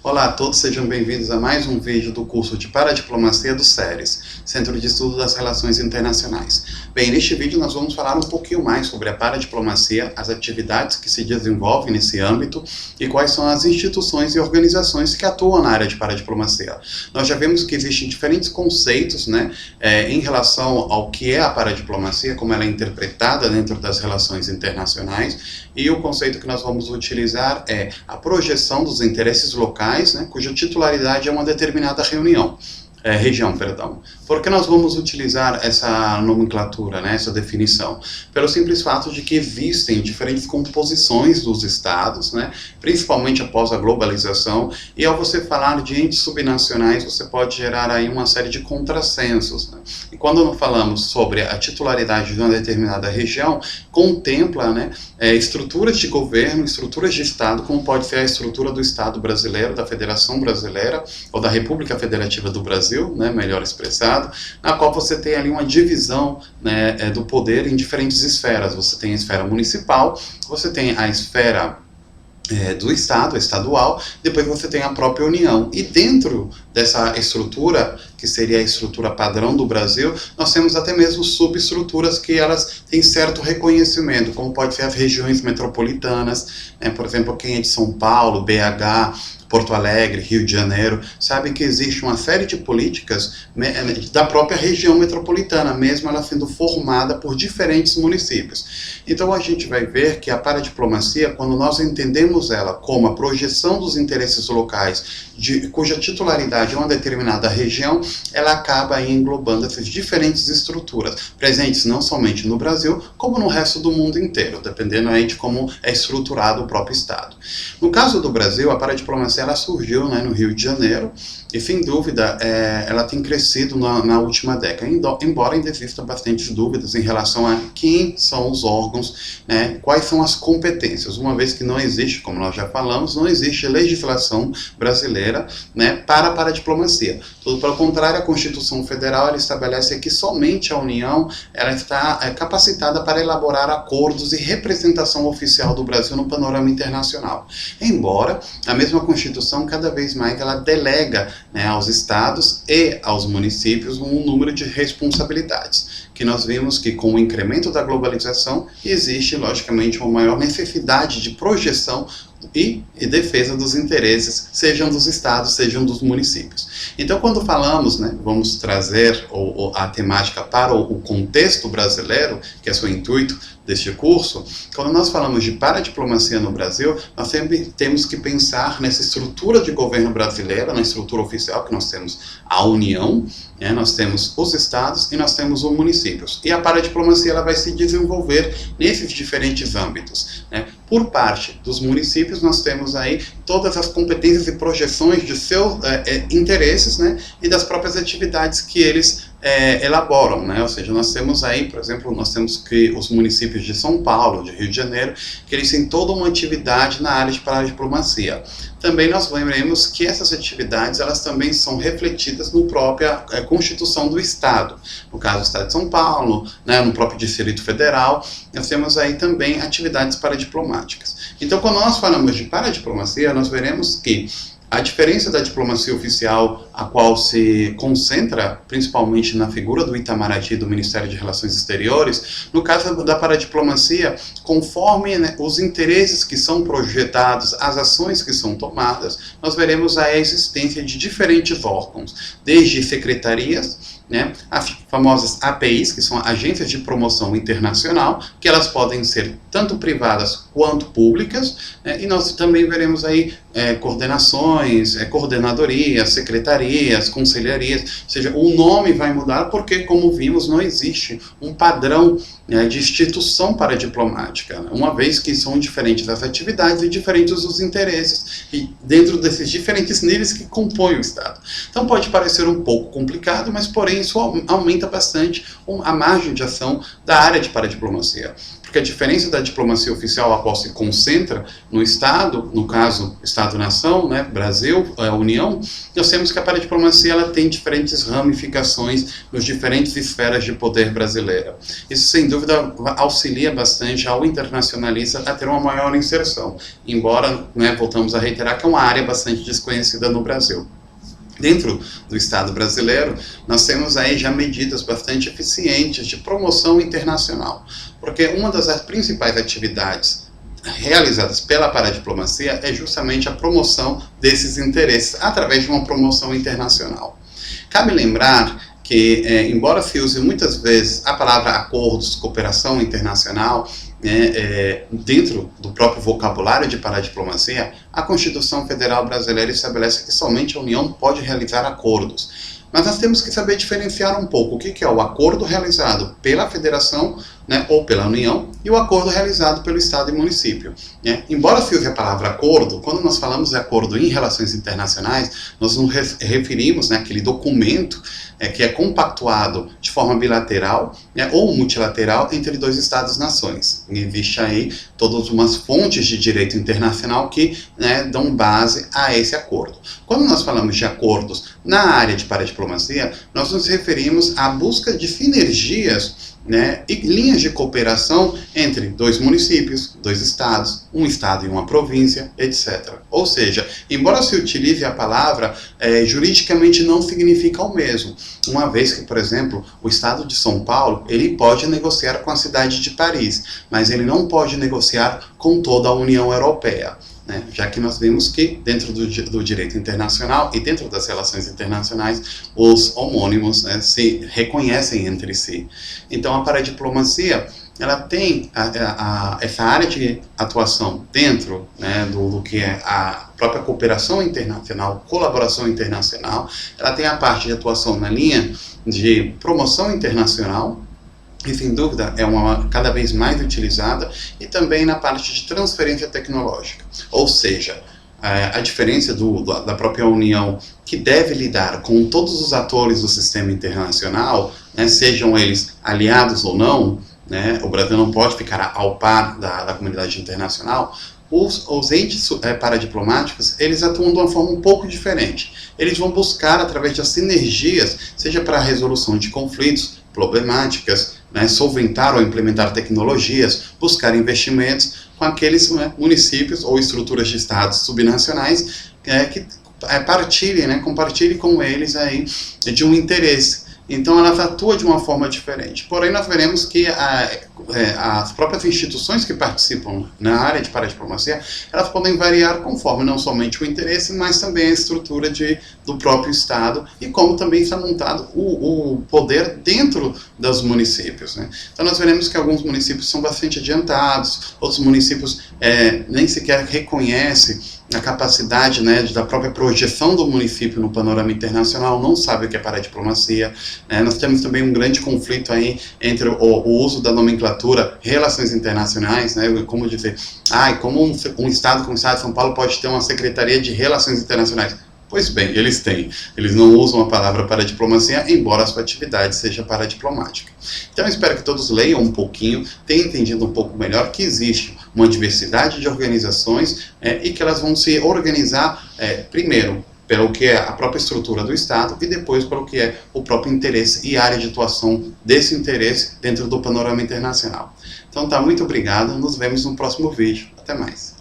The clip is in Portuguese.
Olá a todos, sejam bem-vindos a mais um vídeo do curso de Paradiplomacia do CERES, Centro de Estudo das Relações Internacionais. Bem, neste vídeo nós vamos falar um pouquinho mais sobre a paradiplomacia, as atividades que se desenvolvem nesse âmbito e quais são as instituições e organizações que atuam na área de paradiplomacia. Nós já vimos que existem diferentes conceitos, em relação ao que é a paradiplomacia, como ela é interpretada dentro das relações internacionais, e o conceito que nós vamos utilizar é a projeção dos interesses locais, cuja titularidade é uma determinada região. Por que nós vamos utilizar essa nomenclatura, essa definição? Pelo simples fato de que existem diferentes composições dos estados, principalmente após a globalização, e ao você falar de entes subnacionais, você pode gerar aí uma série de contrassensos. E quando falamos sobre a titularidade de uma determinada região, contempla estruturas de governo, estruturas de estado, como pode ser a estrutura do Estado brasileiro, da Federação Brasileira, ou da República Federativa do Brasil, melhor expressado, na qual você tem ali uma divisão do poder em diferentes esferas. Você tem a esfera municipal, você tem a esfera do Estado, estadual, depois você tem a própria União. E dentro dessa estrutura, que seria a estrutura padrão do Brasil, nós temos até mesmo subestruturas que elas têm certo reconhecimento, como pode ser as regiões metropolitanas, por exemplo, quem é de São Paulo, BH, Porto Alegre, Rio de Janeiro, sabe que existe uma série de políticas da própria região metropolitana, mesmo ela sendo formada por diferentes municípios. Então a gente vai ver que a paradiplomacia, quando nós entendemos ela como a projeção dos interesses locais, cuja titularidade é uma determinada região, ela acaba aí englobando essas diferentes estruturas, presentes não somente no Brasil, como no resto do mundo inteiro, dependendo aí de como é estruturado o próprio Estado. No caso do Brasil, a paradiplomacia ela surgiu no Rio de Janeiro e, sem dúvida, ela tem crescido na última década, embora ainda existam bastantes dúvidas em relação a quem são os órgãos, quais são as competências, uma vez que não existe, como nós já falamos, não existe legislação brasileira para a paradiplomacia. Tudo pelo contrário, a Constituição Federal ela estabelece que somente a União ela está capacitada para elaborar acordos e representação oficial do Brasil no panorama internacional. Embora a mesma Constituição, cada vez mais, ela delega aos estados e aos municípios um número de responsabilidades, que nós vimos que com o incremento da globalização existe, logicamente, uma maior necessidade de projeção e defesa dos interesses, sejam dos estados, sejam dos municípios. Então, quando falamos, vamos trazer a temática para o contexto brasileiro, que é o intuito deste curso, quando nós falamos de paradiplomacia no Brasil, nós sempre temos que pensar nessa estrutura de governo brasileira, na estrutura oficial, que nós temos a União, nós temos os estados e nós temos os municípios. E a paradiplomacia ela vai se desenvolver nesses diferentes âmbitos. Por parte dos municípios, nós temos aí todas as competências e projeções de seus interesses, e das próprias atividades que eles elaboram, ou seja, nós temos aí, por exemplo, nós temos que os municípios de São Paulo, de Rio de Janeiro, que eles têm toda uma atividade na área de paradiplomacia. Também nós veremos que essas atividades, elas também são refletidas na própria Constituição do Estado. No caso do Estado de São Paulo, no próprio Distrito Federal, nós temos aí também atividades paradiplomáticas. Então, quando nós falamos de paradiplomacia, nós veremos que a diferença da diplomacia oficial, a qual se concentra principalmente na figura do Itamaraty do Ministério de Relações Exteriores, no caso da paradiplomacia, conforme os interesses que são projetados, as ações que são tomadas, nós veremos a existência de diferentes órgãos, desde secretarias, as famosas APIs, que são agências de promoção internacional, que elas podem ser tanto privadas quanto públicas, e nós também veremos aí coordenações, coordenadorias, secretarias, conselharias, ou seja, o nome vai mudar porque, como vimos, não existe um padrão de instituição paradiplomática, uma vez que são diferentes as atividades e diferentes os interesses, e dentro desses diferentes níveis que compõem o Estado. Então pode parecer um pouco complicado, mas porém isso aumenta bastante a margem de ação da área de paradiplomacia. porque a diferença da diplomacia oficial, a qual se concentra no Estado, no caso, Estado-nação, né, Brasil, a União, nós temos que a paradiplomacia ela tem diferentes ramificações nos diferentes esferas de poder brasileira. Isso, sem dúvida, auxilia bastante ao internacionalista a ter uma maior inserção, embora, né, voltamos a reiterar que é uma área bastante desconhecida no Brasil. Dentro do Estado brasileiro, nós temos aí já medidas bastante eficientes de promoção internacional, porque uma das principais atividades realizadas pela paradiplomacia é justamente a promoção desses interesses através de uma promoção internacional. Cabe lembrar que, embora se use muitas vezes a palavra acordos, cooperação internacional, dentro do próprio vocabulário de paradiplomacia, a Constituição Federal Brasileira estabelece que somente a União pode realizar acordos. Mas nós temos que saber diferenciar um pouco o que é o acordo realizado pela Federação, né, ou pela União, e o acordo realizado pelo Estado e município. Né? Embora se use a palavra acordo, quando nós falamos de acordo em relações internacionais, nós nos referimos àquele documento que é compactuado de forma bilateral, né, ou multilateral entre dois Estados-nações. Existe aí todas umas fontes de direito internacional que, né, dão base a esse acordo. Quando nós falamos de acordos na área de paradiplomacia, nós nos referimos à busca de sinergias, né, e linhas de cooperação entre dois municípios, dois estados, um estado e uma província, etc. Ou seja, embora se utilize a palavra, juridicamente não significa o mesmo. Uma vez que, por exemplo, o estado de São Paulo, ele pode negociar com a cidade de Paris, mas ele não pode negociar com toda a União Europeia. Né? Já que nós vimos que dentro do direito internacional e dentro das relações internacionais, os homônimos, né, se reconhecem entre si. Então a paradiplomacia ela tem essa área de atuação dentro, né, do que é a própria cooperação internacional, colaboração internacional. Ela tem a parte de atuação na linha de promoção internacional, e sem dúvida é uma cada vez mais utilizada, e também na parte de transferência tecnológica. Ou seja, a diferença da própria União, que deve lidar com todos os atores do sistema internacional, né, sejam eles aliados ou não, né, o Brasil não pode ficar ao par da comunidade internacional. Os entes paradiplomáticos, eles atuam de uma forma um pouco diferente. Eles vão buscar, através das sinergias, seja para a resolução de conflitos, problemáticas, né, solventar ou implementar tecnologias, buscar investimentos com aqueles, né, municípios ou estruturas de estados subnacionais que partilhem, né, compartilhem com eles aí de um interesse. Então ela atua de uma forma diferente. Porém, nós veremos que as próprias instituições que participam na área de paradiplomacia, elas podem variar conforme não somente o interesse, mas também a estrutura do próprio Estado e como também está montado o poder dentro dos municípios. Né? Então nós veremos que alguns municípios são bastante adiantados, outros municípios nem sequer reconhecem a capacidade, né, da própria projeção do município no panorama internacional, não sabe o que é paradiplomacia. Nós temos também um grande conflito aí entre o uso da nomenclatura relações internacionais, né, como dizer, como um estado como o estado de São Paulo pode ter uma secretaria de relações internacionais. Pois bem, eles têm. Eles não usam a palavra paradiplomacia, embora a sua atividade seja paradiplomática. Então eu espero que todos leiam um pouquinho, tenham entendido um pouco melhor que existe uma diversidade de organizações e que elas vão se organizar, primeiro, pelo que é a própria estrutura do Estado e depois pelo que é o próprio interesse e área de atuação desse interesse dentro do panorama internacional. Então tá, muito obrigado, nos vemos no próximo vídeo. Até mais.